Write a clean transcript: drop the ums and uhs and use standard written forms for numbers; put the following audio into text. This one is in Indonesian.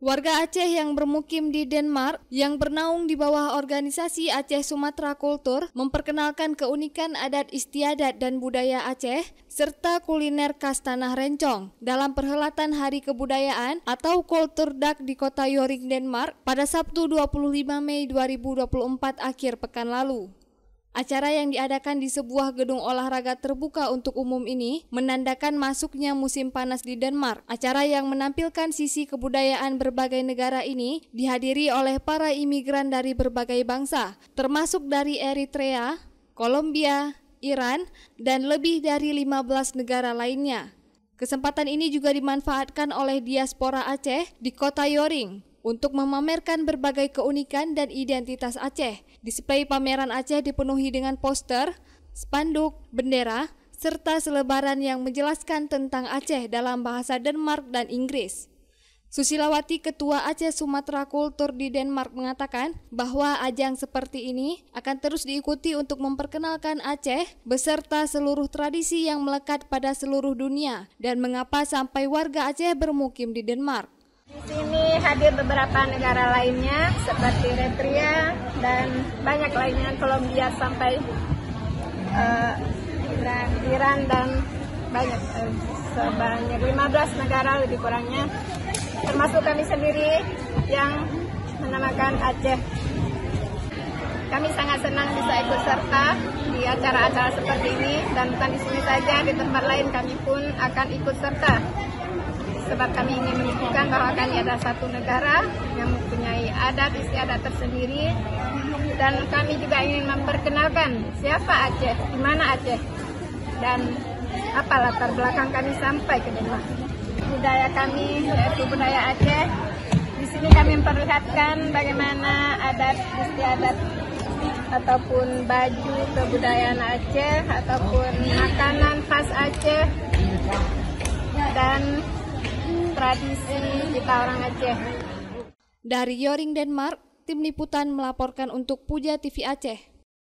Warga Aceh yang bermukim di Denmark yang bernaung di bawah organisasi Aceh Sumatra Kultur memperkenalkan keunikan adat istiadat dan budaya Aceh serta kuliner khas Tanah Rencong dalam perhelatan Hari Kebudayaan atau Kulturdag di kota Joring, Denmark pada Sabtu 25 Mei 2024 akhir pekan lalu. Acara yang diadakan di sebuah gedung olahraga terbuka untuk umum ini menandakan masuknya musim panas di Denmark. Acara yang menampilkan sisi kebudayaan berbagai negara ini dihadiri oleh para imigran dari berbagai bangsa, termasuk dari Eritrea, Kolombia, Iran, dan lebih dari 15 negara lainnya. Kesempatan ini juga dimanfaatkan oleh diaspora Aceh di kota Joring untuk memamerkan berbagai keunikan dan identitas Aceh. Display pameran Aceh dipenuhi dengan poster, spanduk, bendera, serta selebaran yang menjelaskan tentang Aceh dalam bahasa Denmark dan Inggris. Susilawati, Ketua Aceh Sumatra Kultur di Denmark, mengatakan bahwa ajang seperti ini akan terus diikuti untuk memperkenalkan Aceh beserta seluruh tradisi yang melekat pada seluruh dunia dan mengapa sampai warga Aceh bermukim di Denmark. Di sini hadir beberapa negara lainnya seperti Eritrea dan banyak lainnya, Kolombia sampai Iran dan banyak sebanyak 15 negara lebih kurangnya, termasuk kami sendiri yang menamakan Aceh. Kami sangat senang bisa ikut serta di acara-acara seperti ini, dan bukan di sini saja, di tempat lain kami pun akan ikut serta. Sebab kami ingin menunjukkan bahwa kami adalah satu negara yang mempunyai adat istiadat tersendiri, dan kami juga ingin memperkenalkan siapa Aceh, di mana Aceh, dan apa latar belakang kami sampai ke Denmark. Budaya kami yaitu budaya Aceh. Di sini kami memperlihatkan bagaimana adat istiadat ataupun baju kebudayaan Aceh ataupun makanan khas Aceh dan tradisi kita orang Aceh. Dari Joring, Denmark, tim liputan melaporkan untuk Puja TV Aceh.